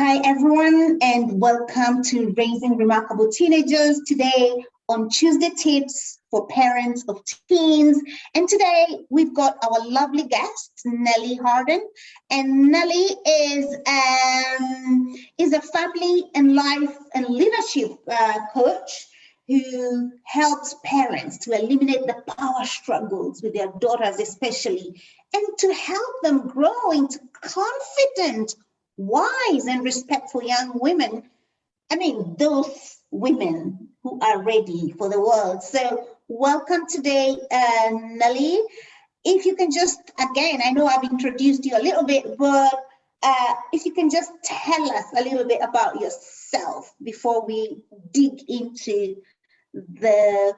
Hi, everyone, and welcome to Raising Remarkable Teenagers. Today on Tuesday Tips for Parents of Teens. And today we've got our lovely guest, Nellie Harden. And Nellie is a family and life and leadership coach who helps parents to eliminate the power struggles with their daughters, especially, and to help them grow into confident, wise, and respectful young women. I mean, those women who are ready for the world. So welcome today, Nellie. If you can just, again, I know I've introduced you a little bit, but if you can just tell us a little bit about yourself before we dig into the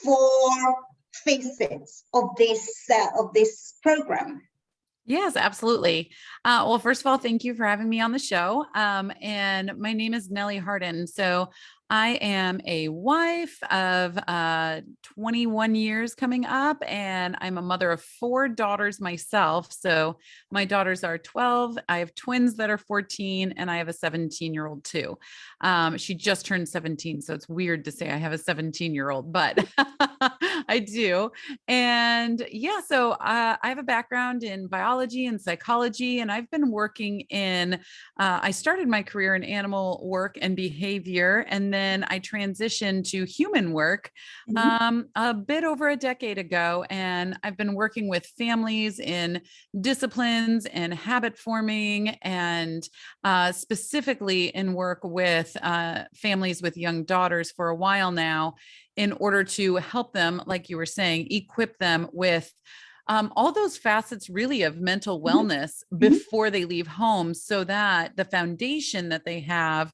four facets of this program. Yes, absolutely. Well, first of all, thank you for having me on the show. And my name is Nelly Hardin. So I am a wife of 21 years coming up, and I'm a mother of 4 daughters myself. So my daughters are 12. I have twins that are 14, and I have a 17-year-old too. She just turned 17, so it's weird to say I have a 17-year-old, but I do. And yeah, so I have a background in biology and psychology, and I've been working I started my career in animal work and behavior, and then I transitioned to human work a bit over a decade ago. And I've been working with families in disciplines and habit forming, and specifically in work with families with young daughters for a while now, in order to help them, like you were saying, equip them with all those facets really of mental wellness before they leave home, so that the foundation that they have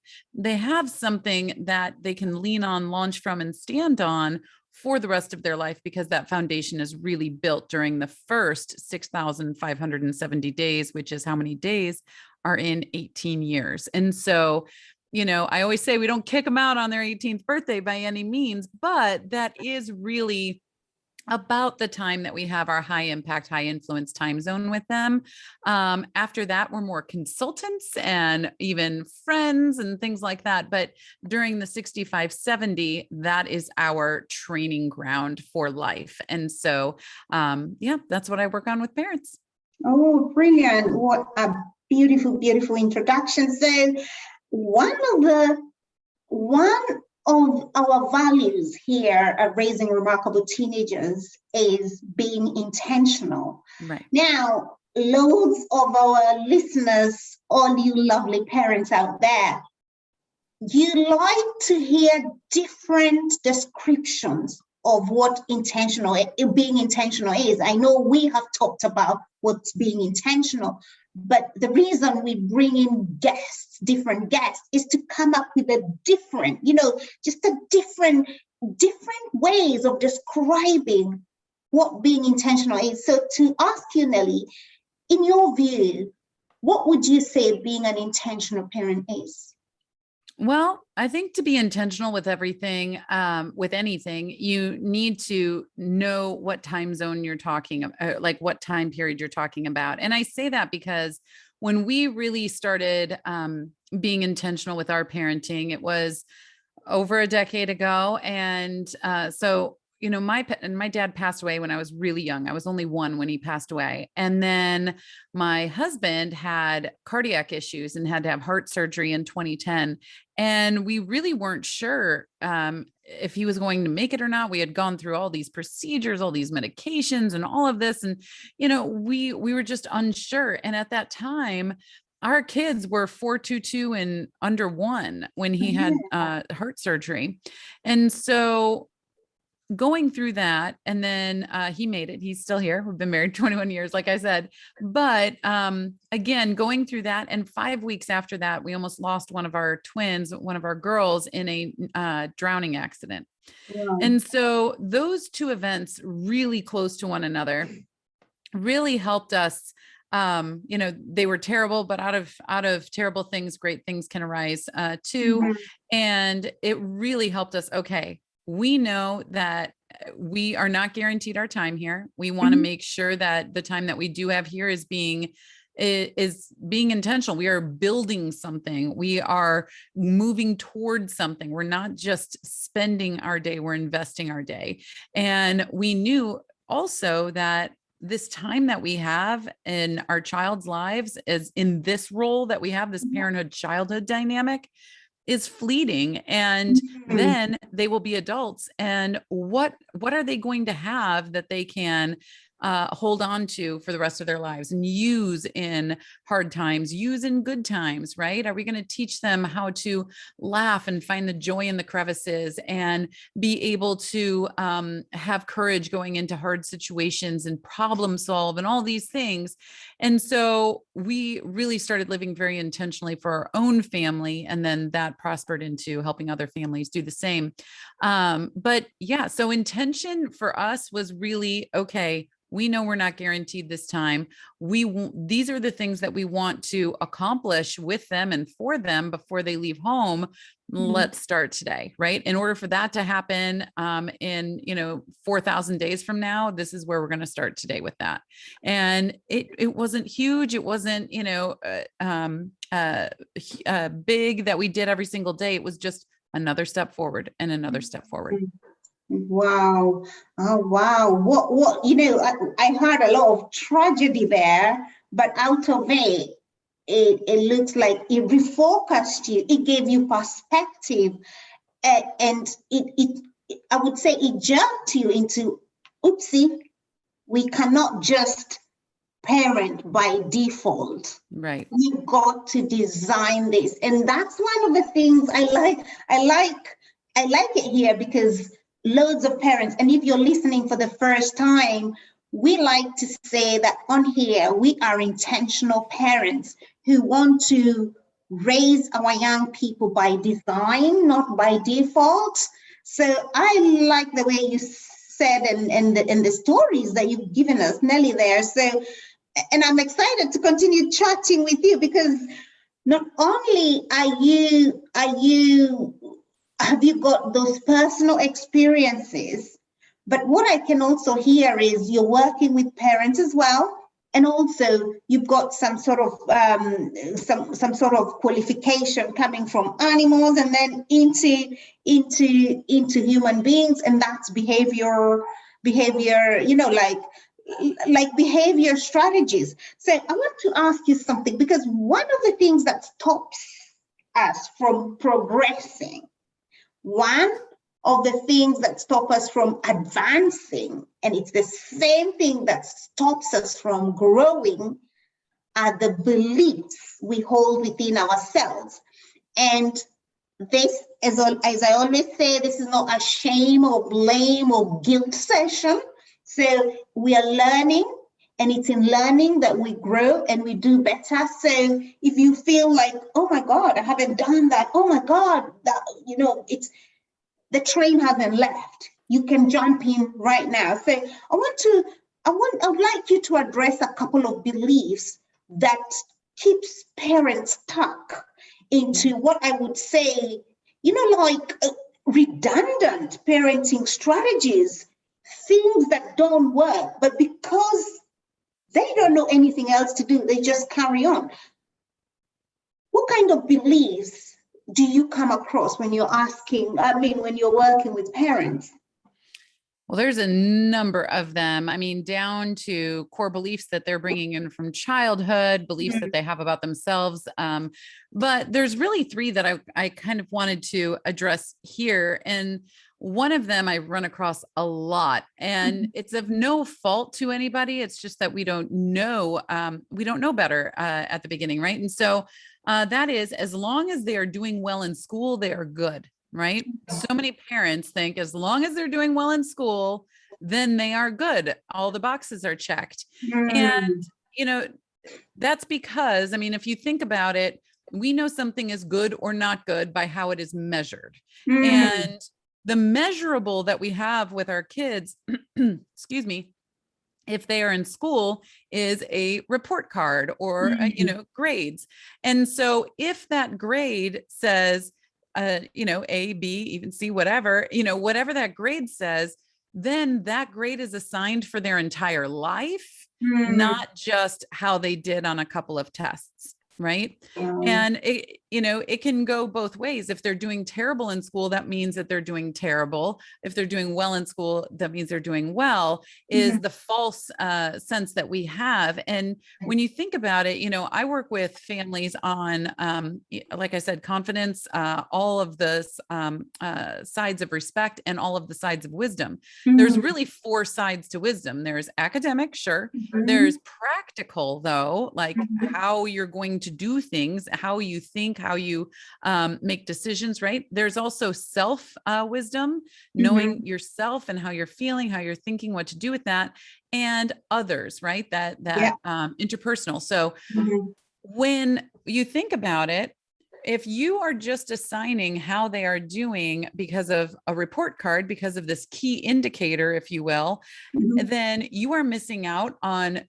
something that they can lean on, launch from, and stand on for the rest of their life, because that foundation is really built during the first 6,570 days, which is how many days are in 18 years. And so, I always say we don't kick them out on their 18th birthday by any means, but that is really about the time that we have our high impact, high influence time zone with them. After that, we're more consultants and even friends and things like that. But during the 65, 70, that is our training ground for life. And so, that's what I work on with parents. Oh, brilliant. What a beautiful, beautiful introduction. So one of our values here at Raising Remarkable Teenagers is being intentional. Right. Now, loads of our listeners, all you lovely parents out there, you like to hear different descriptions of what being intentional is. I know we have talked about what's being intentional, but the reason we bring in different guests, is to come up with a different ways of describing what being intentional is. So to ask you, Nellie, in your view, what would you say being an intentional parent is? Well, I think to be intentional with everything, with anything, you need to know what time zone you're talking about, like what time period you're talking about. And I say that because when we really started being intentional with our parenting, it was over a decade ago. And so my dad passed away when I was really young. I was only 1 when he passed away. And then my husband had cardiac issues and had to have heart surgery in 2010. And we really weren't sure if he was going to make it or not. We had gone through all these procedures, all these medications and all of this. And, we were just unsure. And at that time, our kids were 422 and under 1 when he had heart surgery. And so going through that, and then he made it. He's still here. We've been married 21 years, like I said. But again, going through that, and 5 weeks after that, we almost lost one of our twins, one of our girls, in a drowning accident. Wow. And so those 2 events, really close to one another, really helped us. They were terrible, but out of terrible things, great things can arise too. And it really helped us. Okay, we know that we are not guaranteed our time here. We want to make sure that the time that we do have here is being is being intentional. We are building something. We are moving towards something. We're not just spending our day, we're investing our day. And we knew also that this time that we have in our child's lives is in this role that we have, this parenthood childhood dynamic, is fleeting, and then they will be adults, and what are they going to have that they can hold on to for the rest of their lives and use in hard times, use in good times, right? Are we going to teach them how to laugh and find the joy in the crevices and be able to have courage going into hard situations and problem solve and all these things? And so we really started living very intentionally for our own family, and then that prospered into helping other families do the same. But yeah, so intention for us was really, okay, we know we're not guaranteed this time. These are the things that we want to accomplish with them and for them before they leave home. Let's start today, right? In order for that to happen in 4,000 days from now, this is where we're going to start today with that. And it wasn't huge. It wasn't big that we did every single day. It was just another step forward and another step forward. Wow. Oh, wow. What, I heard a lot of tragedy there, but out of it looks like it refocused you. It gave you perspective. And I would say it jumped you into, oopsie, we cannot just parent by default. Right. We've got to design this. And that's one of the things I like it here, because loads of parents, and if you're listening for the first time, we like to say that on here, we are intentional parents who want to raise our young people by design, not by default. So I like the way you said and the stories that you've given us, Nelly, there. So, and I'm excited to continue chatting with you, because not only have you got those personal experiences, but what I can also hear is you're working with parents as well, and also you've got some sort of some sort of qualification coming from animals and then into human beings, and that's behavior, like behavior strategies. So I want to ask you something, because one of the things that stops us from progressing, one of the things that stop us from advancing, and it's the same thing that stops us from growing, are the beliefs we hold within ourselves. And this, as I always say, this is not a shame or blame or guilt session. So we are learning, and it's in learning that we grow and we do better. So if you feel like, oh my God, I haven't done that. Oh my God, that, it's the train hasn't left. You can jump in right now. So I would like you to address a couple of beliefs that keeps parents stuck into what I would say, redundant parenting strategies, things that don't work, but because they don't know anything else to do, they just carry on. What kind of beliefs do you come across when you're when you're working with parents? Well, there's a number of them. I mean, down to core beliefs that they're bringing in from childhood, beliefs that they have about themselves. But there's really three that I kind of wanted to address here. And one of them I run across a lot, and it's of no fault to anybody. It's just that we don't know better at the beginning, right? And so that is, as long as they are doing well in school, they are good. Right? So many parents think as long as they're doing well in school, then they are good. All the boxes are checked. And, that's because, if you think about it, we know something is good or not good by how it is measured. And the measurable that we have with our kids, excuse me, if they are in school, is a report card or, grades. And so if that grade says, A, B, even C, whatever, whatever that grade says, then that grade is assigned for their entire life. not just how they did on a couple of tests. Right. And it can go both ways. If they're doing terrible in school, that means that they're doing terrible. If they're doing well in school, that means they're doing well, is the false sense that we have. And when you think about it, I work with families on, like I said, confidence, all of the sides of respect, and all of the sides of wisdom. There's really 4 sides to wisdom. There's academic, sure. There's practical, though, like how you're going to do things, how you think, how you make decisions, right? There's also self wisdom, knowing yourself and how you're feeling, how you're thinking, what to do with that, and others, right? That interpersonal. So when you think about it, if you are just assigning how they are doing because of a report card, because of this key indicator, if you will, then you are missing out on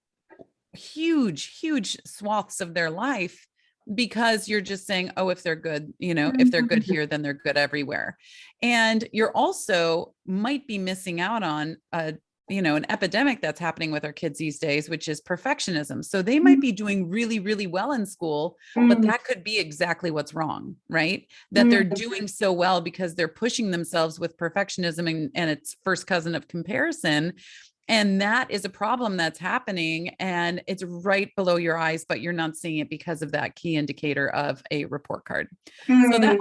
huge swaths of their life, because you're just saying, oh, if they're good, if they're good here, then they're good everywhere. And you're also might be missing out on an epidemic that's happening with our kids these days, which is perfectionism. So they might be doing really, really well in school, but that could be exactly what's wrong, right? That they're doing so well because they're pushing themselves with perfectionism, and it's first cousin of comparison. And that is a problem that's happening, and it's right below your eyes, but you're not seeing it because of that key indicator of a report card. So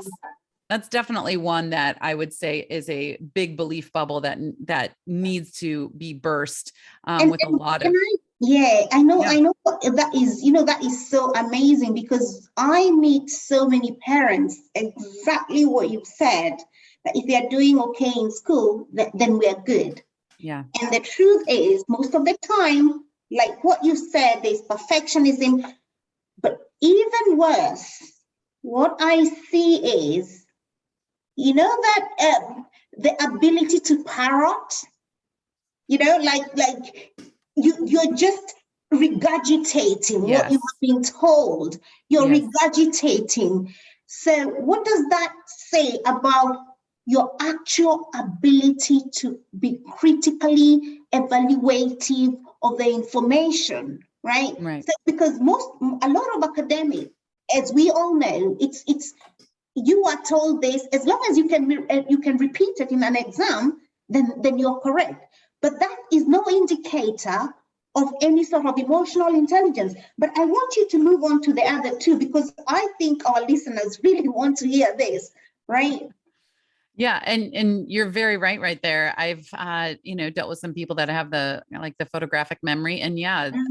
that's definitely one that I would say is a big belief bubble that needs to be burst with a lot of. I know that is, that is so amazing, because I meet so many parents, exactly what you've said, that if they're doing okay in school, then we're good. Yeah. And the truth is, most of the time, like what you said, there's perfectionism. But even worse, what I see is, that the ability to parrot, like you're just regurgitating what you have been told. You're regurgitating. So what does that say about your actual ability to be critically evaluative of the information, right? So, because a lot of academics, as we all know, it's you are told this, as long as you can repeat it in an exam, then you're correct. But that is no indicator of any sort of emotional intelligence. But I want you to move on to the other two, because I think our listeners really want to hear this, right? Yeah. And you're very right there. I've, dealt with some people that have the photographic memory, and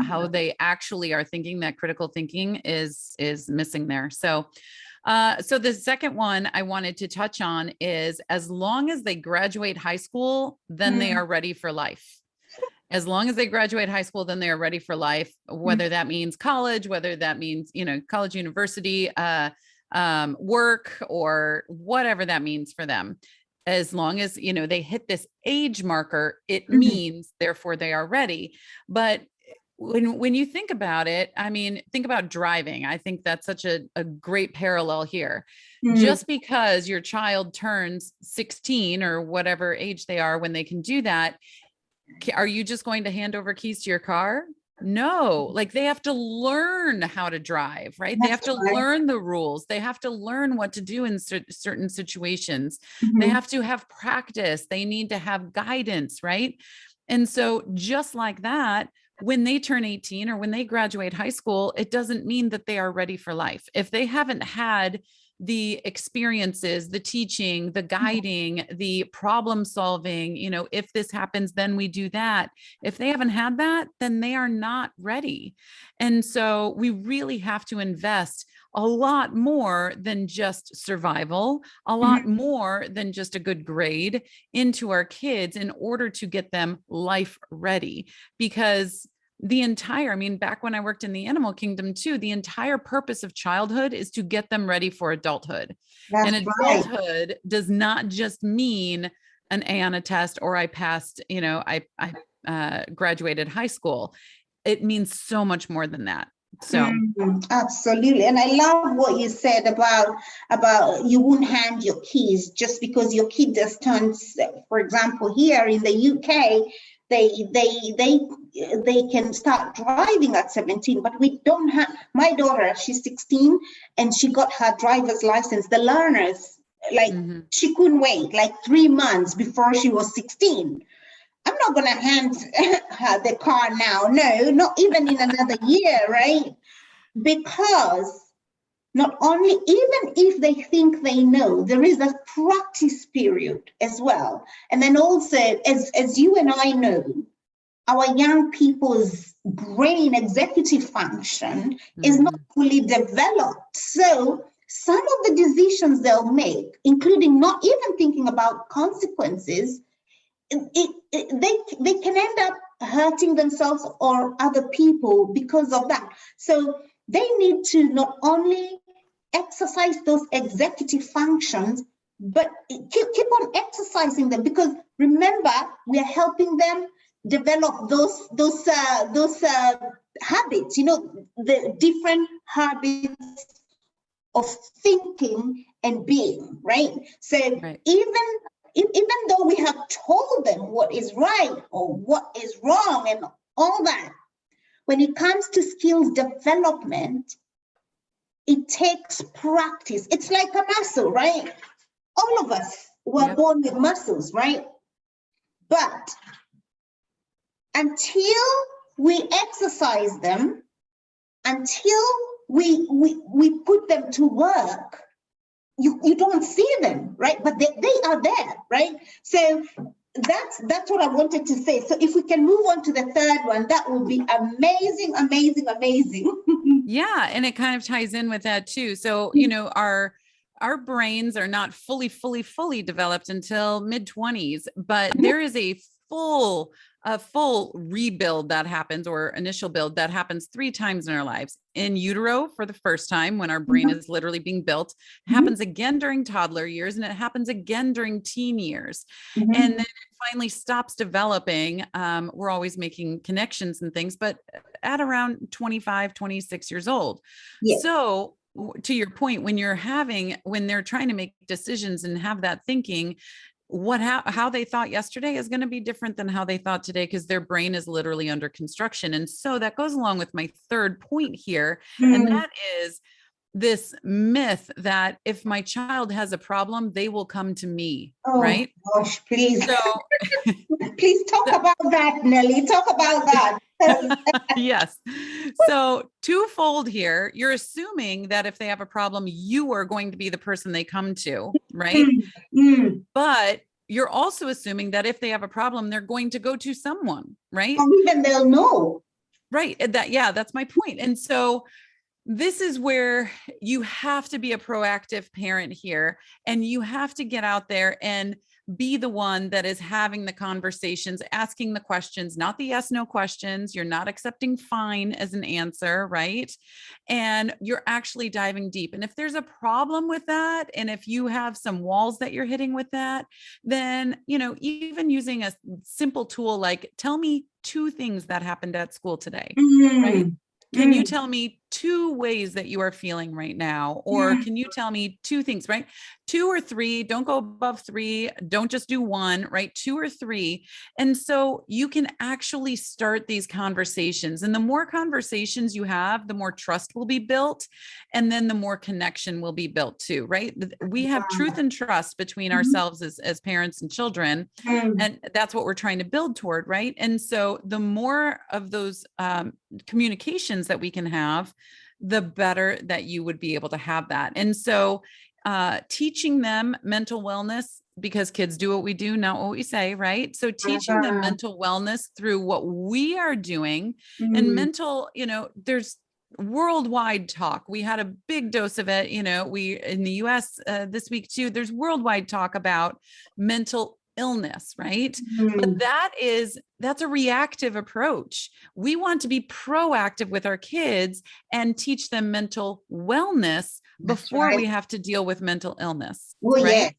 how they actually are thinking. That critical thinking is missing there. So the second one I wanted to touch on is, as long as they graduate high school, then they are ready for life. As long as they graduate high school, then they are ready for life, whether that means college, whether that means, college, university, work, or whatever that means for them. As long as, they hit this age marker, it means therefore they are ready. But when you think about it, think about driving. I think that's such a great parallel here. Just because your child turns 16 or whatever age they are when they can do that, are you just going to hand over keys to your car? No, like they have to learn how to drive, right? They have to learn the rules. They have to learn what to do in certain situations. They have to have practice. They need to have guidance, right? And so just like that, when they turn 18 or when they graduate high school, it doesn't mean that they are ready for life. If they haven't had the experiences, the teaching, the guiding, the problem solving, if this happens, then we do that. If they haven't had that, then they are not ready. And so we really have to invest a lot more than just survival, a lot more than just a good grade into our kids in order to get them life ready. Because back when I worked in the animal kingdom too, the entire purpose of childhood is to get them ready for adulthood. And adulthood does not just mean an A on a test, or I passed, I graduated high school. It means so much more than that. So absolutely. And I love what you said about you won't hand your keys just because your kid just turns, for example, here in the UK, they can start driving at 17, but we don't have. My daughter, she's 16, and she got her driver's license. The learners, like, she couldn't wait like 3 months before she was 16. I'm not going to hand her the car now. No, not even in another year, right? Because not only, even if they think they know, there is a practice period as well. And then also, as you and I know, our young people's brain executive function is not fully developed. So some of the decisions they'll make, including not even thinking about consequences, they can end up hurting themselves or other people because of that. So they need to not only exercise those executive functions, but keep on exercising them, because remember, we are helping them develop those habits, the different habits of thinking and being, right? So even though we have told them what is right or what is wrong and all that, when it comes to skills development, it takes practice. It's like a muscle, right? All of us were born with muscles, right? But until we exercise them, until we put them to work, you don't see them, right? But they are there, right? So that's what I wanted to say. So if we can move on to the third one, that would be amazing, amazing, amazing. Yeah. And it kind of ties in with that too. So, our brains are not fully developed until mid-20s, but there is a full rebuild that happens, or initial build that happens 3 times in our lives. In utero, for the first time, when our brain is literally being built, it happens again during toddler years, and it happens again during teen years. And then it finally stops developing. We're always making connections and things, but at around 25, 26 years old. Yes. So to your point, when they're trying to make decisions and have that thinking, how they thought yesterday is going to be different than how they thought today, because their brain is literally under construction. And so that goes along with my third point here. And that is this myth that if my child has a problem, they will come to me. Right? Gosh, please. So please talk about that, Nelly. Talk about that. Yes. So twofold here. You're assuming that if they have a problem, you are going to be the person they come to, right? But you're also assuming that if they have a problem, they're going to go to someone, right? Or even they'll know. Right. That's my point. And so this is where you have to be a proactive parent here, and you have to get out there and be the one that is having the conversations, asking the questions, not the yes, no questions. You're not accepting fine as an answer, right? And you're actually diving deep. And if there's a problem with that, and if you have some walls that you're hitting with that, then, even using a simple tool like, tell me 2 things that happened at school today, right? Can you tell me 2 ways that you are feeling right now? Or can you tell me 2 things, right? 2 or 3, don't go above 3. Don't just do 1, right? 2 or 3. And so you can actually start these conversations. And the more conversations you have, the more trust will be built. And then the more connection will be built too, right? We have truth and trust between ourselves as parents and children. And that's what we're trying to build toward, right? And so the more of those communications that we can have, the better that you would be able to have that. And so teaching them mental wellness, because kids do what we do, not what we say, right? So teaching them mental wellness through what we are doing, and mental, there's worldwide talk. We had a big dose of it, we in the US this week too, there's worldwide talk about mental illness, right? But that's a reactive approach. We want to be proactive with our kids and teach them mental wellness before we have to deal with mental illness, right? Yeah.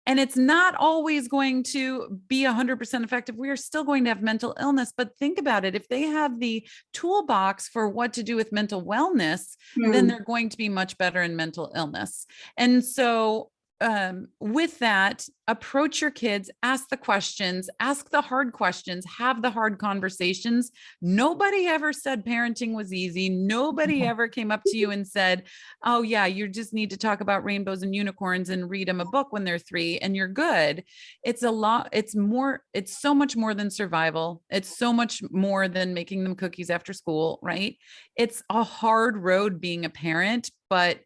And it's not always going to be 100% effective. We are still going to have mental illness, but think about it. If they have the toolbox for what to do with mental wellness, then they're going to be much better in mental illness. And so with that, approach your kids, ask the questions, ask the hard questions, have the hard conversations. Nobody ever said parenting was easy. Nobody ever came up to you and said, oh yeah, you just need to talk about rainbows and unicorns and read them a book when they're 3 and you're good. It's a lot. It's so much more than survival. It's so much more than making them cookies after school, right? It's a hard road being a parent, but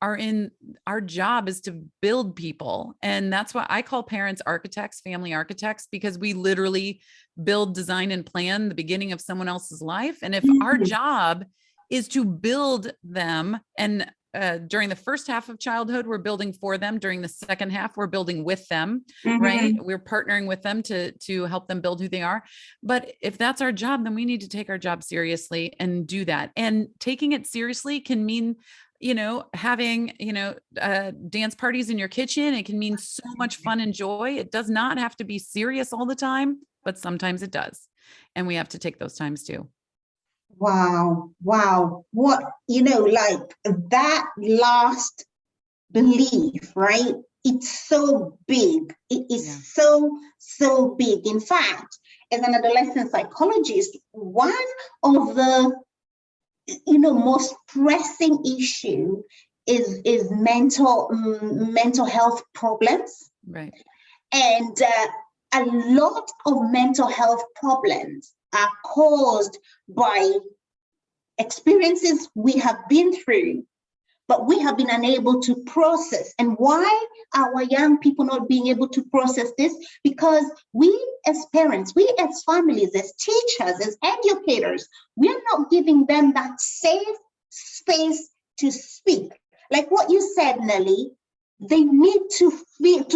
our job is to build people. And that's why I call parents architects, family architects, because we literally build, design, and plan the beginning of someone else's life. And if our job is to build them, and during the first half of childhood, we're building for them. During the second half, we're building with them, right? We're partnering with them to help them build who they are. But if that's our job, then we need to take our job seriously and do that. And taking it seriously can mean, having, dance parties in your kitchen. It can mean so much fun and joy. It does not have to be serious all the time, but sometimes it does. And we have to take those times too. Wow. What, like that last belief, right? It's so big. It is so big. In fact, as an adolescent psychologist, one of the most pressing issue is mental health problems, right? And a lot of mental health problems are caused by experiences we have been through, but we have been unable to process. And why are our young people not being able to process this? Because we as parents, we as families, as teachers, as educators, we are not giving them that safe space to speak. Like what you said, Nelly, they need to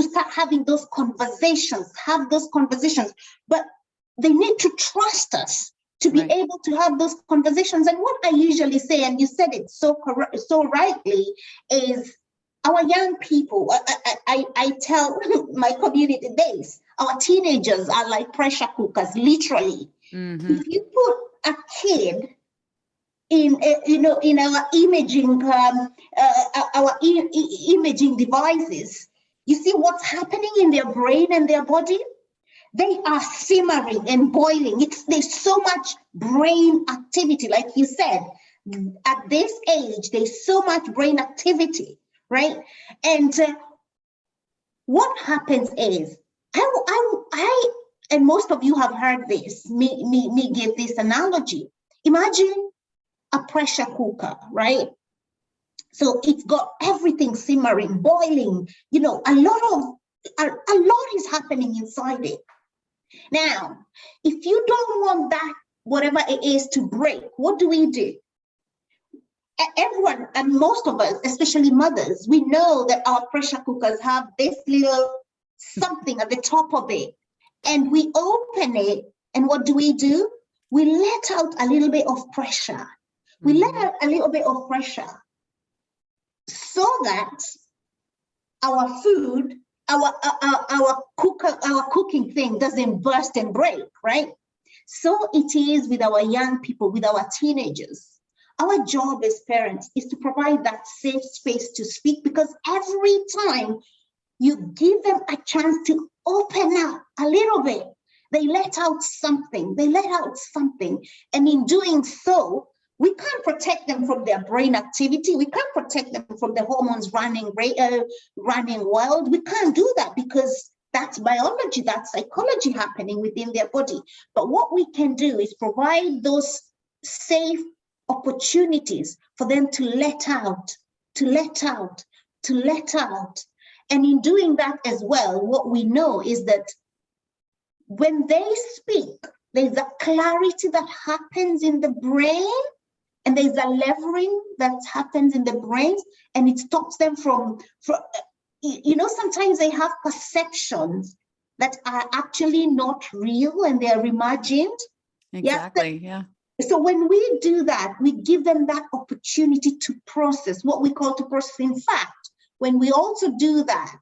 start having those conversations, but they need to trust us to be able to have those conversations. And what I usually say, and you said it so rightly, is our young people, I tell my community base, our teenagers are like pressure cookers, literally. If you put a kid in our imaging imaging devices, you see what's happening in their brain and their body. They are simmering and boiling. There's so much brain activity, like you said. At this age, there's so much brain activity, right? And what happens is, I and most of you have heard this. Me give this analogy. Imagine a pressure cooker, right? So it's got everything simmering, boiling. A lot is happening inside it. Now, if you don't want that, whatever it is, to break, what do? Everyone, and most of us, especially mothers, we know that our pressure cookers have this little something at the top of it. And we open it, and what do? We let out a little bit of pressure. We let out a little bit of pressure so that our food, our cooking thing doesn't burst and break, right? So it is with our young people, with our teenagers. Our job as parents is to provide that safe space to speak, because every time you give them a chance to open up a little bit, they let out something. And in doing so, we can't protect them from their brain activity. We can't protect them from the hormones running wild. We can't do that, because that's biology, that's psychology happening within their body. But what we can do is provide those safe opportunities for them to let out. And in doing that as well, what we know is that when they speak, there's a clarity that happens in the brain, and there's a leveling that happens in the brains, and it stops them from sometimes they have perceptions that are actually not real and they're imagined. Exactly. Yeah. So when we do that, we give them that opportunity to process, what we call to process. In fact, when we also do that,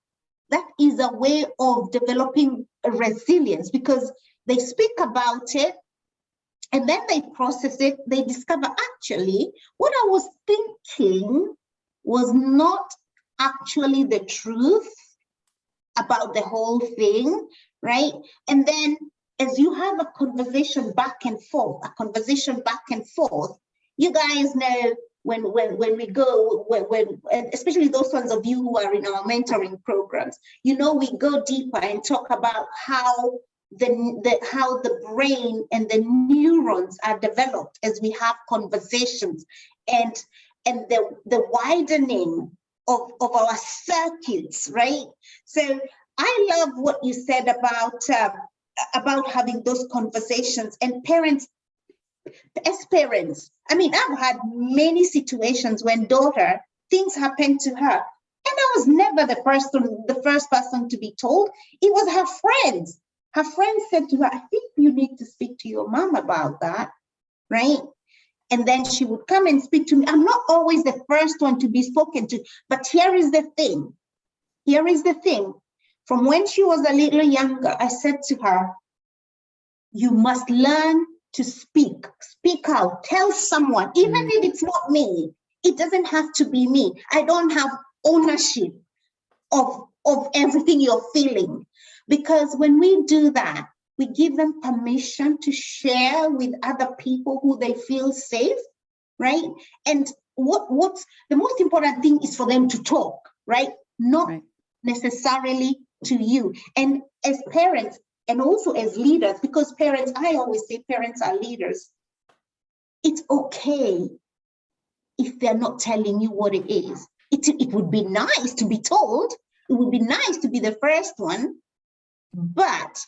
that is a way of developing a resilience, because they speak about it and then they process it. They discover, actually, what I was thinking was not actually the truth about the whole thing, right? And then as you have a conversation back and forth, you guys know when we go, when especially those ones of you who are in our mentoring programs, you know, we go deeper and talk about how how the brain and the neurons are developed as we have conversations, and the widening of our circuits, right? So I love what you said about having those conversations, and parents, as parents, I mean, I've had many situations when things happened to her, and I was never the first person to be told. It was her friends. Her friends said to her, I think you need to speak to your mom about that, right? And then she would come and speak to me. I'm not always the first one to be spoken to, but here is the thing. From when she was a little younger, I said to her, you must learn to speak out, tell someone, even if it's not me. It doesn't have to be me. I don't have ownership of everything you're feeling. Because when we do that, we give them permission to share with other people who they feel safe, right? And what's the most important thing is for them to talk, right? Not necessarily to you. And as parents, and also as leaders, because parents, I always say parents are leaders. It's okay if they're not telling you what it is. It would be nice to be told. It would be nice to be the first one, but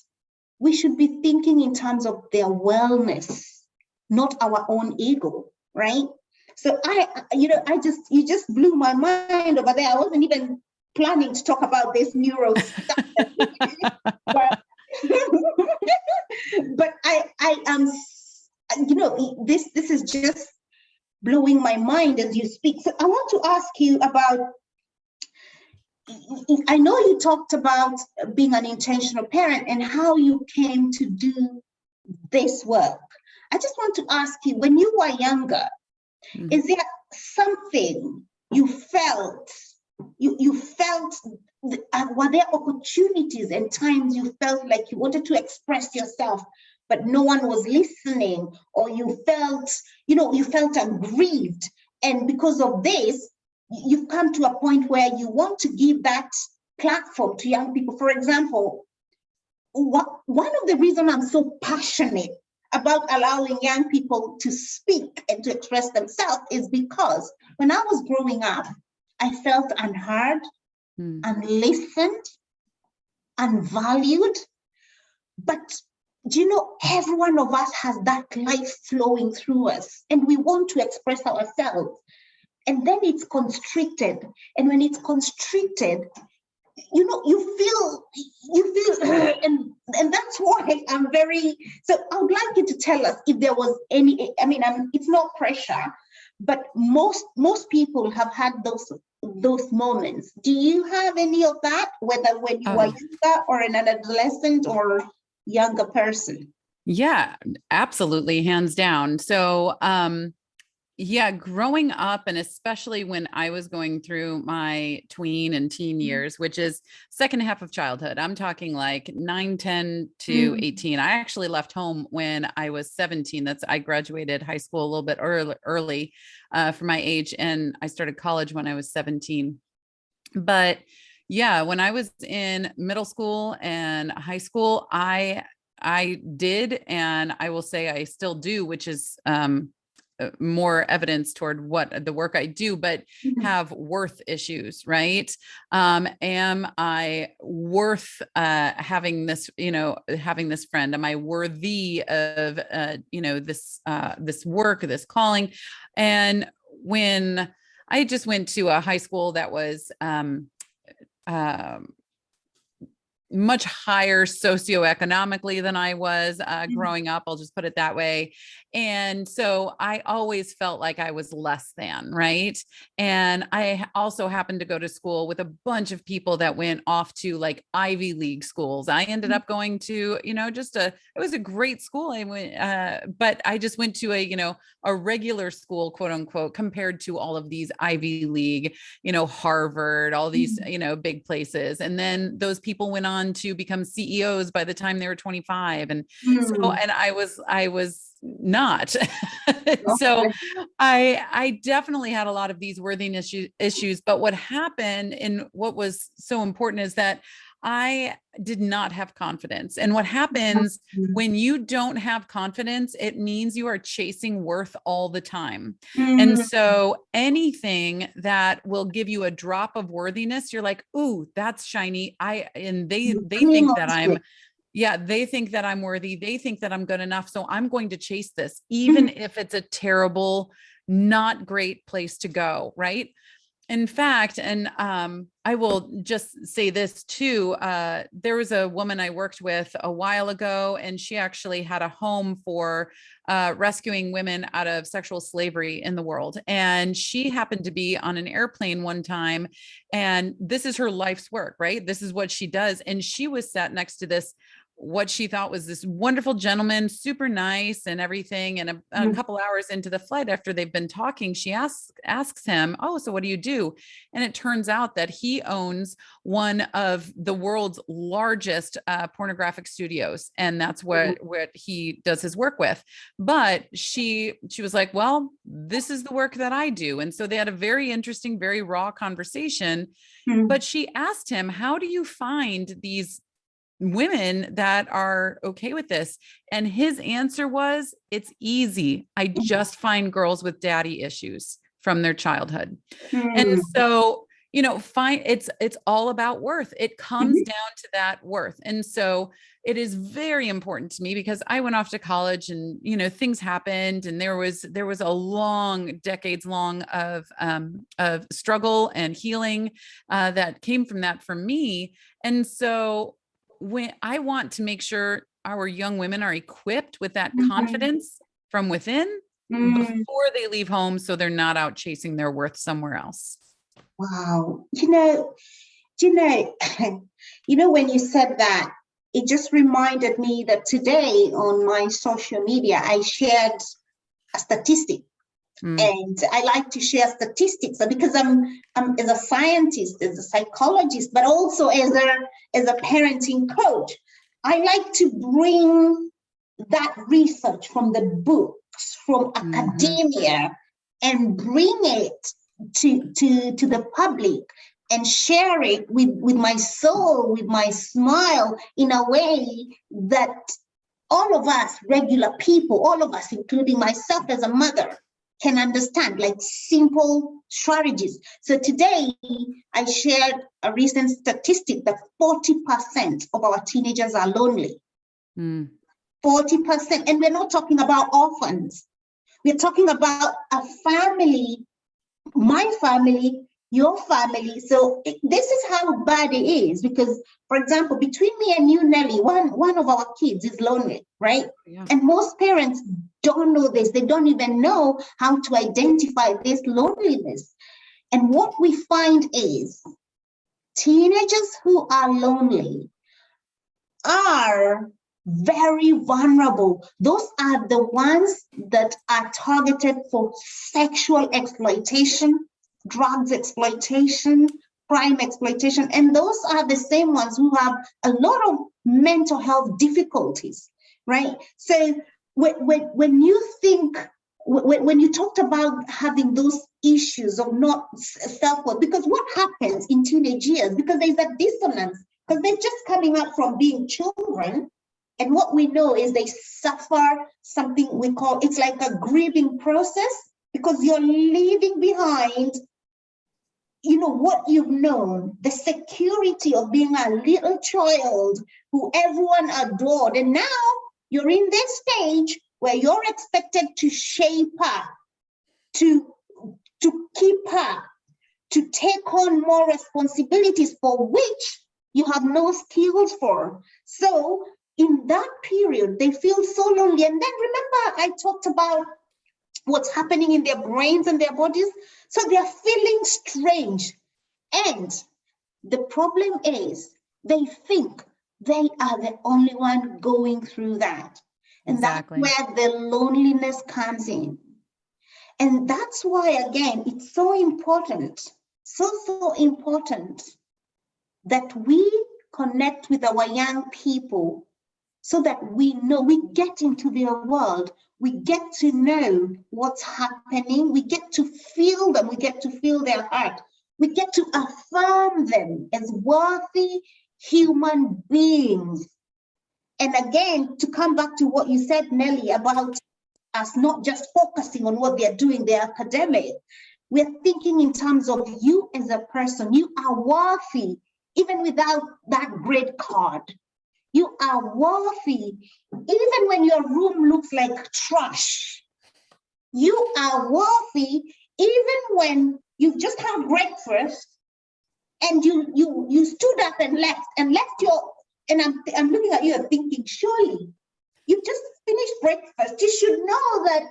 we should be thinking in terms of their wellness, not our own ego, right? So you just blew my mind over there. I wasn't even planning to talk about this neuro stuff. But I am, this is just blowing my mind as you speak. So I want to ask you about, I know you talked about being an intentional parent and how you came to do this work. I just want to ask you, when you were younger, is there something you felt, were there opportunities and times you felt like you wanted to express yourself, but no one was listening, or you felt aggrieved, and because of this, you've come to a point where you want to give that platform to young people? For example, one of the reasons I'm so passionate about allowing young people to speak and to express themselves is because when I was growing up, I felt unheard, unlistened, unvalued. But every one of us has that life flowing through us, and we want to express ourselves. And then it's constricted. And when it's constricted, you feel, and that's why so I would like you to tell us if there was any, it's no pressure, but most people have had those moments. Do you have any of that, whether when you were younger or an adolescent or younger person? Yeah, absolutely. Hands down. So, growing up, and especially when I was going through my tween and teen years, which is second half of childhood, I'm talking like 9, 10 to 18. I actually left home when I was 17. I graduated high school a little bit early for my age, and I started college when I was 17. But yeah, when I was in middle school and high school, I did, and I will say I still do, which is more evidence toward what the work I do, but have worth issues, right? Am I worth having this, having this friend? Am I worthy of, this work, this calling? And when I just went to a high school that was much higher socioeconomically than I was growing up, I'll just put it that way. And so I always felt like I was less than, right? And I also happened to go to school with a bunch of people that went off to like Ivy League schools. I ended up going to, it was a great school. I went, but I just went to a regular school, quote unquote, compared to all of these Ivy League, Harvard, all these, big places. And then those people went on to become CEOs by the time they were 25. And so, and I was not. So I definitely had a lot of these worthiness issues. But what happened and what was so important is that I did not have confidence. And what happens when you don't have confidence, it means you are chasing worth all the time. And so anything that will give you a drop of worthiness, you're like, ooh, that's shiny. They think that they think that I'm worthy. They think that I'm good enough. So I'm going to chase this, even if it's a terrible, not great place to go. Right. In fact, and I will just say this too, there was a woman I worked with a while ago, and she actually had a home for rescuing women out of sexual slavery in the world. And she happened to be on an airplane one time, and this is her life's work, right? This is what she does. And she was sat next to what she thought was this wonderful gentleman, super nice and everything. And a couple hours into the flight, after they've been talking, she asks him, "Oh, so what do you do?" And it turns out that he owns one of the world's largest pornographic studios, and that's what he does his work with. But she was like, "Well, this is the work that I do." And so they had a very interesting, very raw conversation. But she asked him, "How do you find these women that are okay with this?" And his answer was, "It's easy. I just find girls with daddy issues from their childhood." And so, it's all about worth. It comes down to that worth. And so it is very important to me, because I went off to college and, things happened, and there was a decades long of struggle and healing that came from that for me. And so when I want to make sure our young women are equipped with that confidence from within before they leave home, so they're not out chasing their worth somewhere else. Wow. When you said that, it just reminded me that today on my social media, I shared a statistic. And I like to share statistics because I'm as a scientist, as a psychologist, but also as a parenting coach. I like to bring that research from the books, from academia, and bring it to the public and share it with my soul, with my smile, in a way that all of us, regular people, all of us, including myself as a mother, can understand, like simple strategies. So today, I shared a recent statistic that 40% of our teenagers are lonely. 40%. And we're not talking about orphans. We're talking about a family, my family, your family. So this is how bad it is, because, for example, between me and you, Nelly, one of our kids is lonely, right? Yeah. And most parents don't know this. They don't even know how to identify this loneliness. And what we find is teenagers who are lonely are very vulnerable. Those are the ones that are targeted for sexual exploitation, drugs exploitation, crime exploitation, and those are the same ones who have a lot of mental health difficulties, right? So when you talked about having those issues of not self-worth, because what happens in teenage years, because there's a dissonance, because they're just coming up from being children, and what we know is they suffer something we call, it's like a grieving process, because you're leaving behind, what you've known, the security of being a little child who everyone adored. And now you're in this stage where you're expected to shape her, to keep her, to take on more responsibilities for which you have no skills for. So in that period, they feel so lonely. And then remember, I talked about what's happening in their brains and their bodies. So they're feeling strange. And the problem is they think they are the only one going through that. And Exactly. that's where the loneliness comes in. And that's why, again, it's so important, so important that we connect with our young people so that we know, we get into their world, we get to know what's happening, we get to feel them, we get to feel their heart, we get to affirm them as worthy human beings. And again, to come back to what you said, Nelly, about us not just focusing on what they're doing, their academic, we're thinking in terms of you as a person. You are worthy, even without that grade card. You are worthy, even when your room looks like trash. You are worthy, even when you've just had breakfast and you stood up and left your, and I'm looking at you and thinking, surely you just finished breakfast. You should know that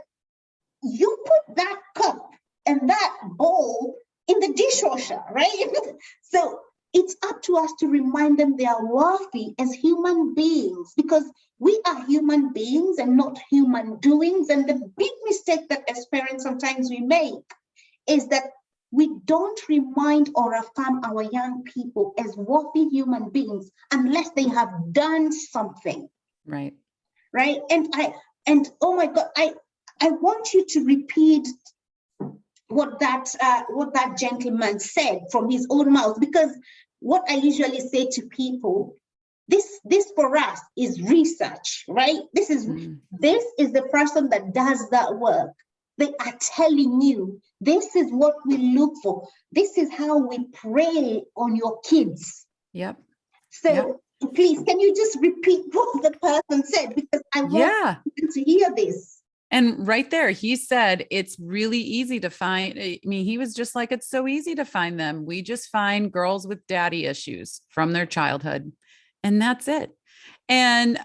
you put that cup and that bowl in the dishwasher, right? So it's up to us to remind them they are worthy as human beings, because we are human beings and not human doings. And the big mistake that as parents sometimes we make is that we don't remind or affirm our young people as worthy human beings unless they have done something. Right. Right. And oh my God, I want you to repeat what that gentleman said from his own mouth, because what I usually say to people, this for us is research, right? This is the person that does that work. They are telling you this is what we look for. This is how we pray on your kids. Yep. So yep. Please, can you just repeat what the person said? Because I want you to hear this. And right there, he said, it's really easy to find. I mean, he was just like, it's so easy to find them. We just find girls with daddy issues from their childhood. And that's it. And,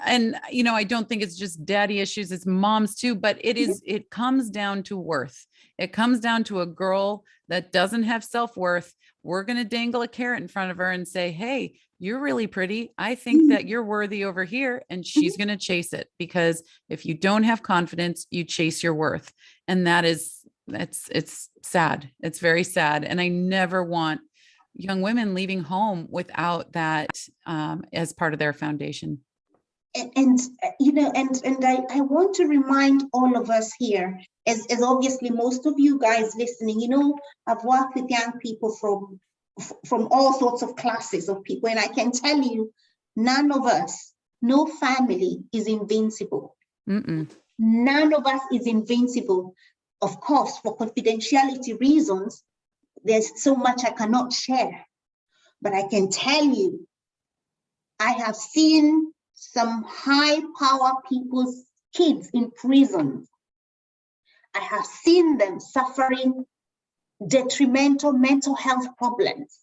you know, I don't think it's just daddy issues, it's moms too, but it comes down to worth. It comes down to a girl that doesn't have self-worth. We're going to dangle a carrot in front of her and say, hey, you're really pretty. I think that you're worthy over here. And she's going to chase it, because if you don't have confidence, you chase your worth. And it's sad. It's very sad. And I never want young women leaving home without that as part of their foundation. And you know, and I want to remind all of us here, as obviously most of you guys listening, you know, I've worked with young people from all sorts of classes of people, and I can tell you, none of us, no family is invincible. None of us is invincible. Of course, for confidentiality reasons, there's so much I cannot share, but I can tell you, I have seen some high power people's kids in prison. I have seen them suffering detrimental mental health problems.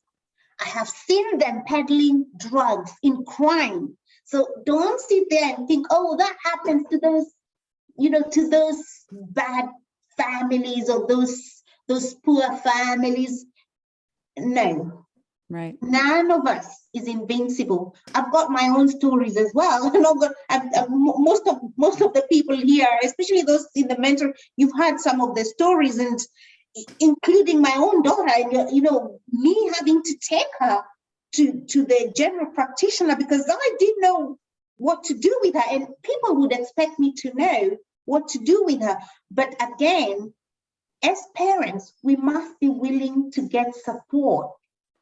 I have seen them peddling drugs in crime. So don't sit there and think, oh, that happens to those, you know, to those bad families or those poor families. No. Right. None of us is invincible. I've got my own stories as well. Most of the people here, especially those in the mentor, you've heard some of the stories, and including my own daughter. You know, me having to take her to the general practitioner because I didn't know what to do with her, and people would expect me to know what to do with her. But again, as parents, we must be willing to get support.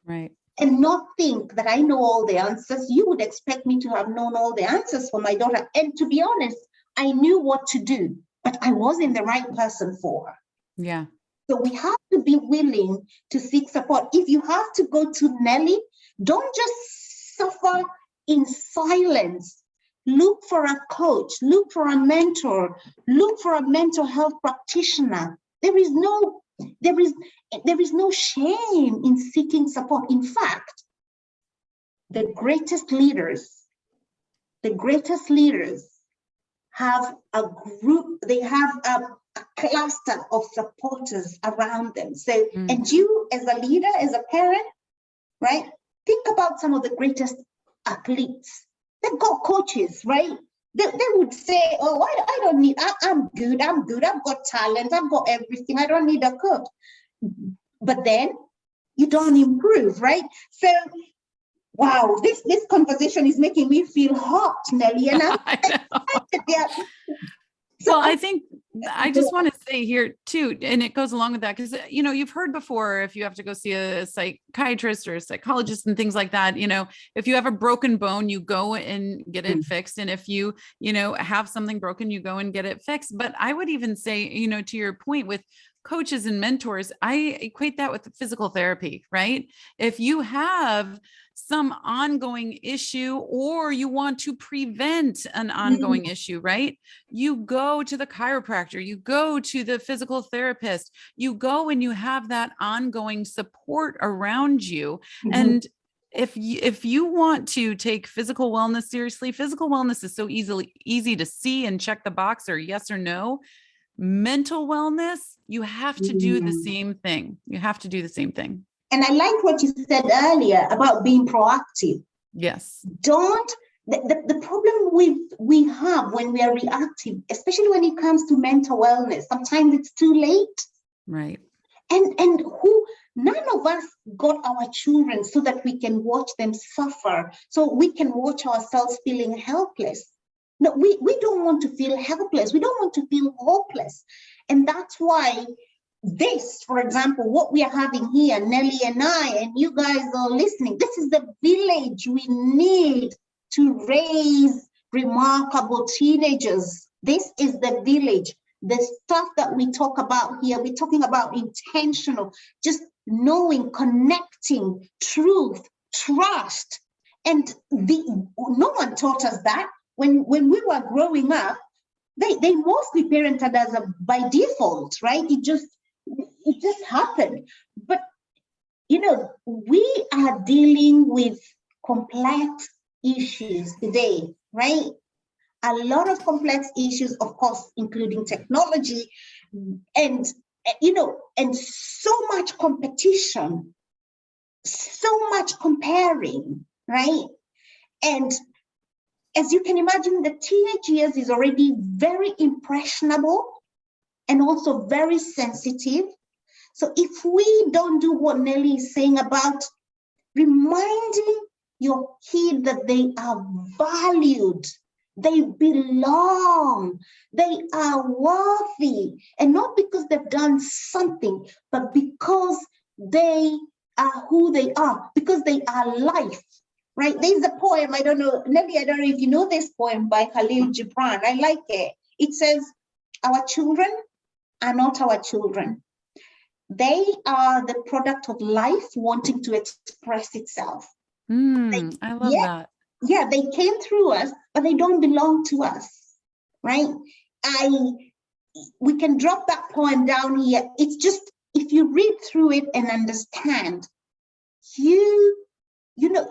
Right. And not think that I know all the answers. You would expect me to have known all the answers for my daughter. And to be honest, I knew what to do, but I wasn't the right person for her. Yeah. So we have to be willing to seek support. If you have to go to Nelly, don't just suffer in silence. Look for a coach, look for a mentor, look for a mental health practitioner. There is no shame in seeking support. In fact, the greatest leaders the greatest leaders have a group, they have a cluster of supporters around them. So, and you as a leader, as a parent, right? Think about some of the greatest athletes. They've got coaches, right? They would say, oh, I don't need, I'm good, I've got talent, I've got everything, I don't need a coach. But then you don't improve, right? So, wow, this conversation is making me feel hot, Nelly, and I'm excited. Yeah. So, well, I think I just want to say here too, and it goes along with that, because, you know, you've heard before, if you have to go see a psychiatrist or a psychologist and things like that, you know, if you have a broken bone, you go and get it fixed. And if you know, have something broken, you go and get it fixed. But I would even say, you know, to your point with coaches and mentors, I equate that with physical therapy, right? If you have some ongoing issue or you want to prevent an ongoing issue, right? You go to the chiropractor, you go to the physical therapist, you go and you have that ongoing support around you. And if you want to take physical wellness seriously, physical wellness is so easy to see and check the box or yes or no. Mental wellness, you have to do the same thing. You have to do the same thing. And I like what you said earlier about being proactive. Yes. The problem we have when we are reactive, especially when it comes to mental wellness, sometimes it's too late. Right. And none of us got our children so that we can watch them suffer, so we can watch ourselves feeling helpless. No, we don't want to feel helpless. We don't want to feel hopeless. And that's why this, for example, what we are having here, Nelly and I, and you guys are listening, this is the village we need to raise remarkable teenagers. This is the village. The stuff that we talk about here, we're talking about intentional, just knowing, connecting, truth, trust. And no one taught us that. When we were growing up, they mostly parented us by default, right? It just happened. But, you know, we are dealing with complex issues today, right? A lot of complex issues, of course, including technology and, you know, and so much competition, so much comparing, right? And as you can imagine, the teenage years is already very impressionable and also very sensitive. So if we don't do what Nelly is saying about reminding your kid that they are valued, they belong, they are worthy, and not because they've done something, but because they are who they are, because they are life. Right, there's a poem, I don't know, Nelly, I don't know if you know this poem by Khalil Gibran. I like it. It says, our children are not our children. They are the product of life wanting to express itself. I love that. Yeah, they came through us, but they don't belong to us, right? We can drop that poem down here. It's just, if you read through it and understand, you know,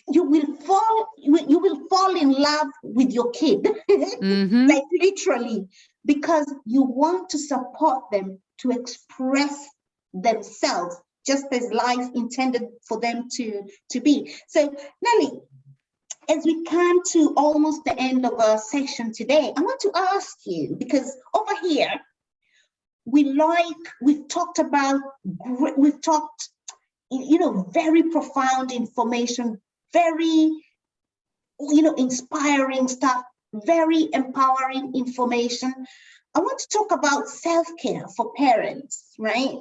you will fall in love with your kid, like literally, because you want to support them to express themselves just as life intended for them to be. So, Nelly, as we come to almost the end of our session today, I want to ask you, because over here, we've talked, you know, very profound information, very, you know, inspiring stuff, very empowering information. I want to talk about self-care for parents, right?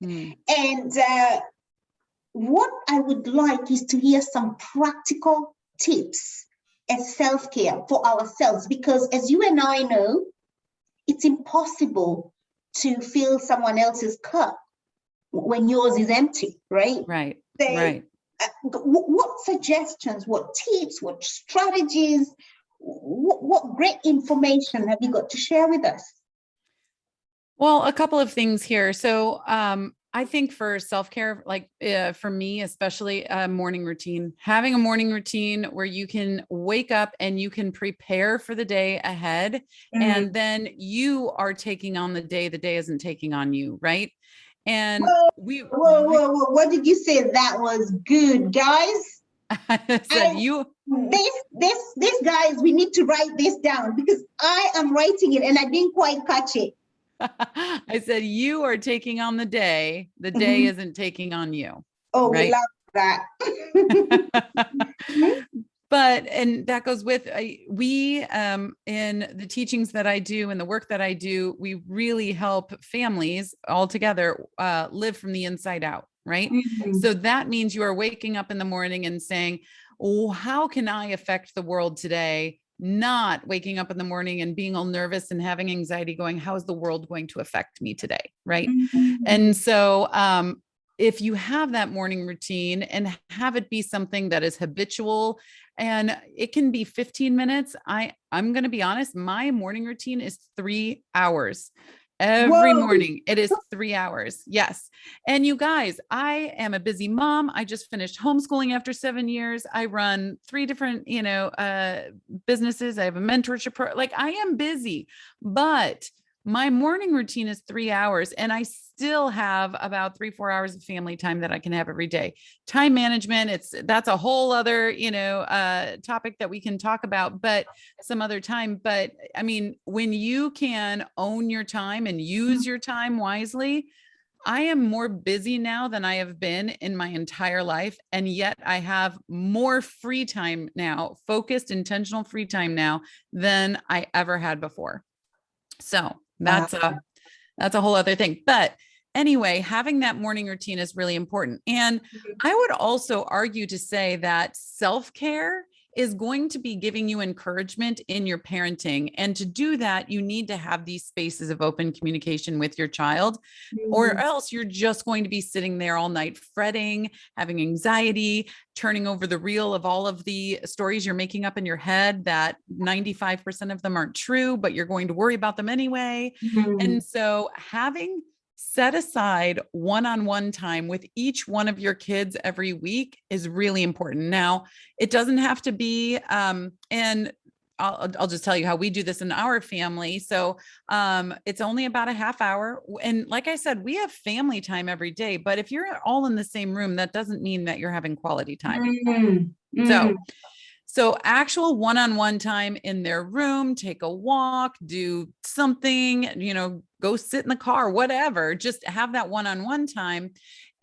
And what I would like is to hear some practical tips as self-care for ourselves, because as you and I know, it's impossible to fill someone else's cup when yours is empty, right? Right. So, right. What suggestions, what tips, what strategies, what great information have you got to share with us? Well, a couple of things here. So I think for self-care, like for me, especially a morning routine, having a morning routine where you can wake up and you can prepare for the day ahead, Mm. and then you are taking on the day isn't taking on you, right? And Whoa, we, what did you say? That was good, guys. I said, I you, this guys, we need to write this down because I am writing it and I didn't quite catch it. I said, you are taking on the day Mhm. isn't taking on you, Oh, we right? love that. But, and that goes with, we, in the teachings that I do and the work that I do, we really help families all together live from the inside out, right? Mhm. So that means you are waking up in the morning and saying, oh, how can I affect the world today? Not waking up in the morning and being all nervous and having anxiety going, how is the world going to affect me today? Right. Mhm. And so, if you have that morning routine and have it be something that is habitual, and it can be 15 minutes. I'm going to be honest, my morning routine is 3 hours. Every Whoa. morning, it is 3 hours. Yes. And you guys, I am a busy mom. I just finished homeschooling after 7 years. I run three different, businesses. I have a mentorship like I am busy, but my morning routine is 3 hours, and I still have about 3-4 hours of family time that I can have every day. Time management, that's a whole other, topic that we can talk about, but some other time. But I mean, when you can own your time and use your time wisely, I am more busy now than I have been in my entire life. And yet I have more free time now, focused, intentional free time now than I ever had before. So Wow. that's a whole other thing. But anyway, having that morning routine is really important. And I would also argue to say that self-care is going to be giving you encouragement in your parenting. And to do that, you need to have these spaces of open communication with your child, or else you're just going to be sitting there all night fretting, having anxiety, turning over the reel of all of the stories you're making up in your head that 95% of them aren't true, but you're going to worry about them anyway. Mhm. And so having set aside one-on-one time with each one of your kids every week is really important. Now, it doesn't have to be, and I'll just tell you how we do this in our family. So it's only about a half hour. And like I said, we have family time every day, but if you're all in the same room, that doesn't mean that you're having quality time. Mhm. Mhm. So actual one-on-one time in their room, take a walk, do something, go sit in the car, whatever, just have that one-on-one time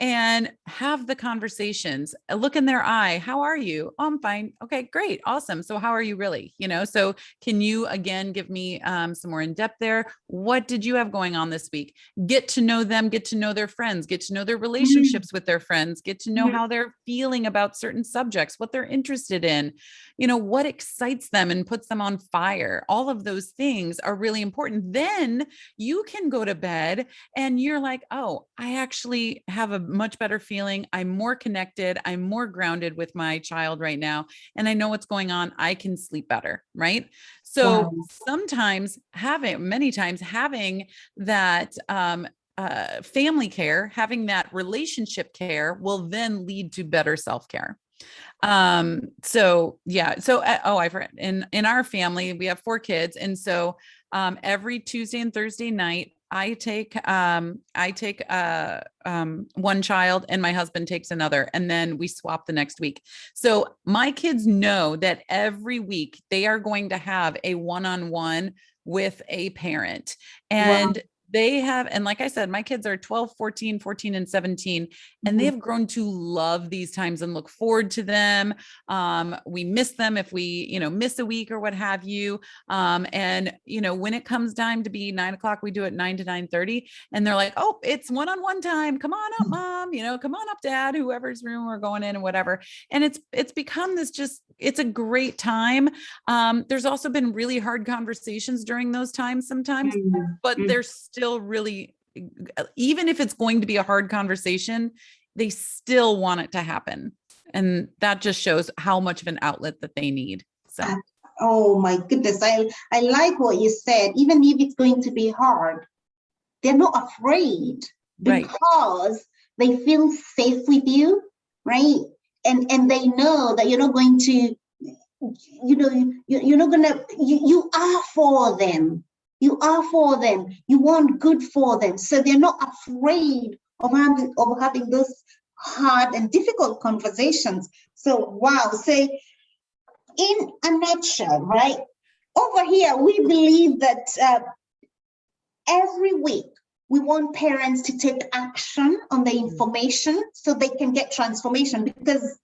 and have the conversations. Look in their eye. How are you? Oh, I'm fine. Okay, great. Awesome. So how are you really? So can you again give me some more in depth there? What did you have going on this week? Get to know them, get to know their friends, get to know their relationships with their friends, get to know how they're feeling about certain subjects, what they're interested in, what excites them and puts them on fire. All of those things are really important. Then you can go to bed and you're like, oh, I actually have a much better feeling. I'm more connected. I'm more grounded with my child right now. And I know what's going on. I can sleep better. Right. So Wow. many times having that, family care, having that relationship care will then lead to better self-care. So yeah. So, I forgot, in our family, we have 4 kids. And so, every Tuesday and Thursday night, I take one child and my husband takes another, and then we swap the next week. So my kids know that every week they are going to have a one-on-one with a parent. Wow. And and like I said, my kids are 12, 14, and 17, and they Mhm. have grown to love these times and look forward to them. We miss them if we, miss a week or what have you. And when it comes time to be 9 o'clock, we do it 9 to 9:30, and they're like, "Oh, it's one-on-one time. Come on up, mom. Come on up, dad. Whoever's room we're going in and whatever." And it's become it's a great time. There's also been really hard conversations during those times sometimes, but Mhm. they're still really, even if it's going to be a hard conversation, they still want it to happen. And that just shows how much of an outlet that they need. So, Oh my goodness. I like what you said. Even if it's going to be hard, they're not afraid. Right. because they feel safe with you, right? And they know that you're not going to, you're not gonna, you are for them. You are for them. You want good for them. So they're not afraid of having those hard and difficult conversations. So wow. So in a nutshell, right? Over here, we believe that every week we want parents to take action on the information so they can get transformation, because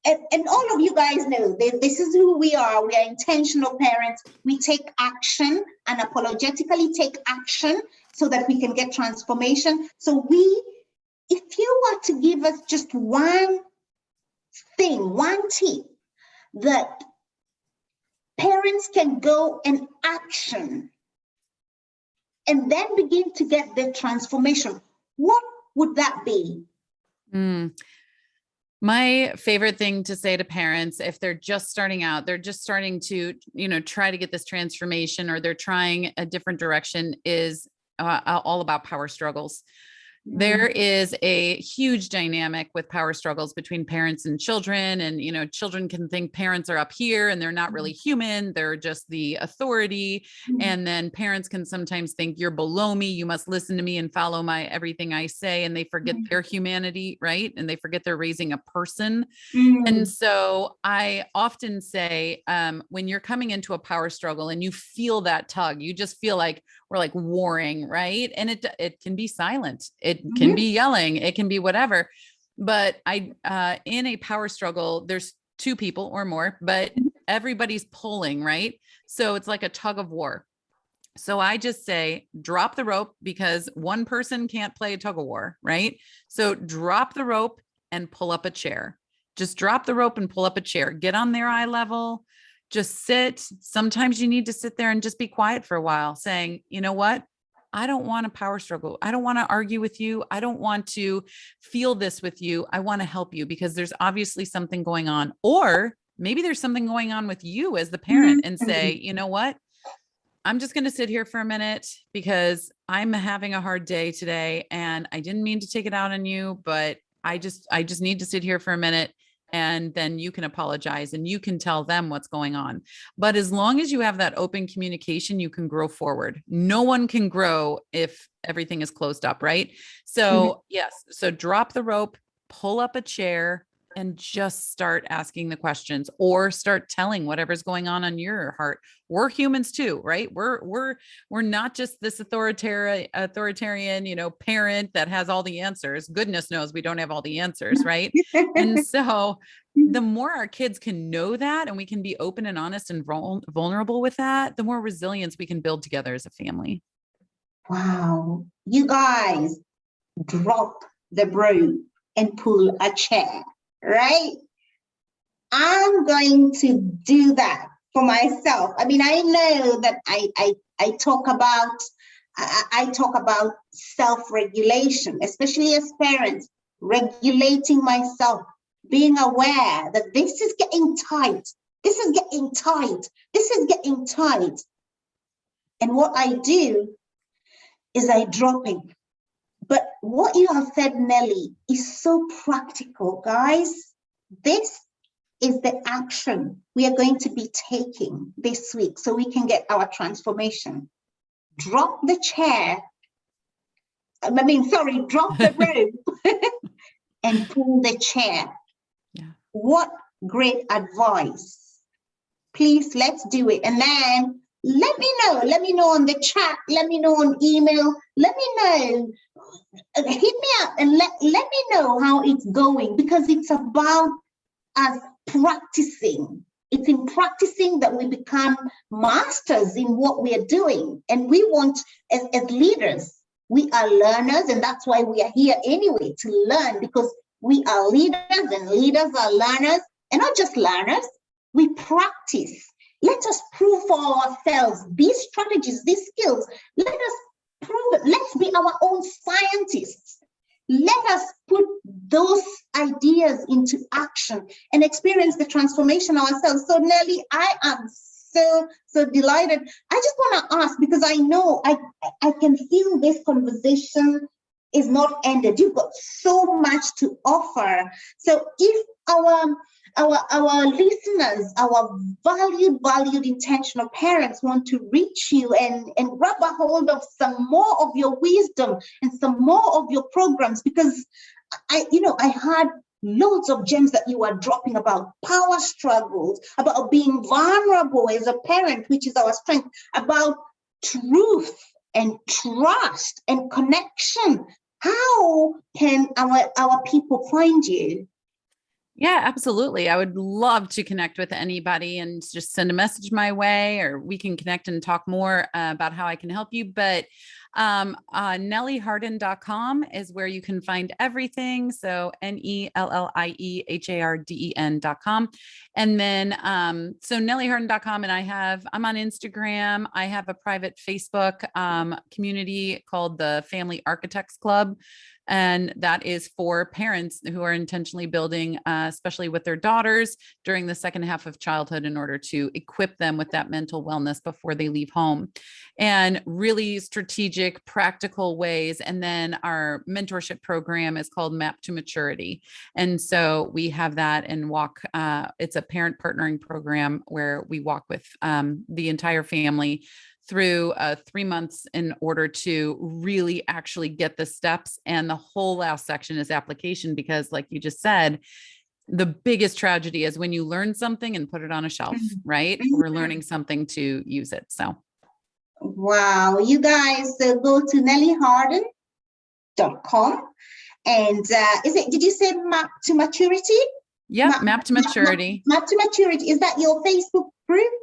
and all of you guys know this is who we are. We are intentional parents. We take action and apologetically take action so that we can get transformation. So if you were to give us just one tip that parents can go and action and then begin to get the transformation, what would that be? My favorite thing to say to parents, if they're just starting out, they're just starting to, try to get this transformation, or they're trying a different direction, is all about power struggles. There is a huge dynamic with power struggles between parents and children. And, children can think parents are up here and they're not really human. They're just the authority. And then parents can sometimes think you're below me. You must listen to me and follow everything I say. And they forget their humanity, right? And they forget they're raising a person. And so I often say, when you're coming into a power struggle and you feel that tug, you just feel like we're like warring, right? And it can be silent. It can be yelling. It can be whatever. But in a power struggle, there's two people or more, but everybody's pulling, right? So it's like a tug of war. So I just say, drop the rope, because one person can't play a tug of war, right? So drop the rope and pull up a chair. Just drop the rope and pull up a chair. Get on their eye level. Just sit. Sometimes you need to sit there and just be quiet for a while, saying, you know what? I don't want a power struggle. I don't want to argue with you. I don't want to feel this with you. I want to help you, because there's obviously something going on. Or maybe there's something going on with you as the parent, and say, you know what? I'm just going to sit here for a minute because I'm having a hard day today and I didn't mean to take it out on you, but I just need to sit here for a minute, and then you can apologize and you can tell them what's going on. But as long as you have that open communication, you can grow forward. No one can grow if everything is closed up, right? So yes, so drop the rope, pull up a chair, and just start asking the questions, or start telling whatever's going on your heart. We're humans too, right? We're not just this authoritarian, parent that has all the answers. Goodness knows we don't have all the answers, right? And so the more our kids can know that, and we can be open and honest and vulnerable with that, the more resilience we can build together as a family. Wow. You guys, drop the rope and pull a chair. Right? I'm going to do that for myself. I mean, I know that I talk about self-regulation, especially as parents, regulating myself, being aware that this is getting tight. This is getting tight. This is getting tight. And what I do is I drop it. But what you have said, Nelly, is so practical, guys. This is the action we are going to be taking this week so we can get our transformation. Drop the chair. Drop the rope and pull the chair. Yeah. What great advice. Please, let's do it. And then let me know on the chat, let me know on email, let me know, hit me up and let me know how it's going, because it's about us practicing. It's in practicing that we become masters in what we are doing. And we want, as leaders, we are learners, and that's why we are here anyway, to learn, because we are leaders and leaders are learners, and not just learners, we practice. Let us prove for ourselves these strategies, these skills. Let us prove it. Let's be our own scientists. Let us put those ideas into action and experience the transformation ourselves. So, Nelly, I am so delighted. I just want to ask, because I know I can feel this conversation is not ended. You've got so much to offer. So if our listeners, our valued intentional parents want to reach you and grab a hold of some more of your wisdom and some more of your programs, because I heard loads of gems that you are dropping about power struggles, about being vulnerable as a parent, which is our strength, about truth and trust and connection. How can our people find you? Yeah, absolutely. I would love to connect with anybody and just send a message my way, or we can connect and talk more about how I can help you. But NellieHarden.com is where you can find everything. So NellieHarden.com. And then, so NellieHarden.com, and I'm on Instagram. I have a private Facebook community called the Family Architects Club. And that is for parents who are intentionally building, especially with their daughters during the second half of childhood, in order to equip them with that mental wellness before they leave home, and really strategic, practical ways. And then our mentorship program is called Map to Maturity. And so we have that and walk, it's a parent partnering program where we walk with the entire family through 3 months in order to really actually get the steps. And the whole last section is application, because like you just said, the biggest tragedy is when you learn something and put it on a shelf, right? We're learning something to use it. So. Wow. You guys go to NellieHarden.com. And did you say Map to Maturity? Yeah, Map to Maturity. Map to Maturity. Is that your Facebook group?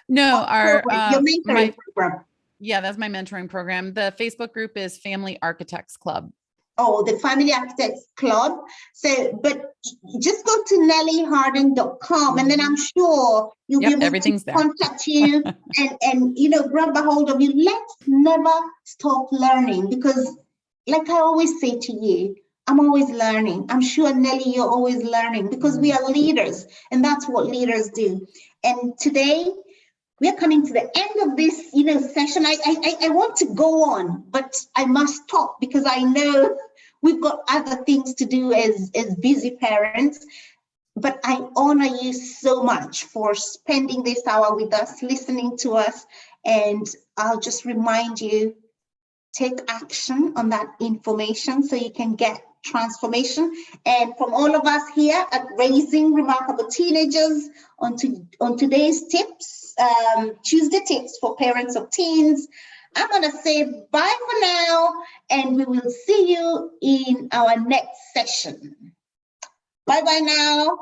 No, your mentoring program. Yeah, that's my mentoring program. The Facebook group is Family Architects Club. Oh, the Family Architects Club. So, but just go to NellieHarden.com, and then I'm sure you'll be able to contact you and grab a hold of you. Let's never stop learning, because like I always say to you, I'm always learning. I'm sure, Nelly, you're always learning, because we are leaders, and that's what leaders do. And today, we are coming to the end of this, session. I want to go on, but I must stop, because I know we've got other things to do as busy parents. But I honor you so much for spending this hour with us, listening to us. And I'll just remind you, take action on that information so you can get transformation. And from all of us here at Raising Remarkable Teenagers, on today's tips, Tuesday tips for parents of teens, I'm going to say bye for now, and we will see you in our next session. Bye-bye now.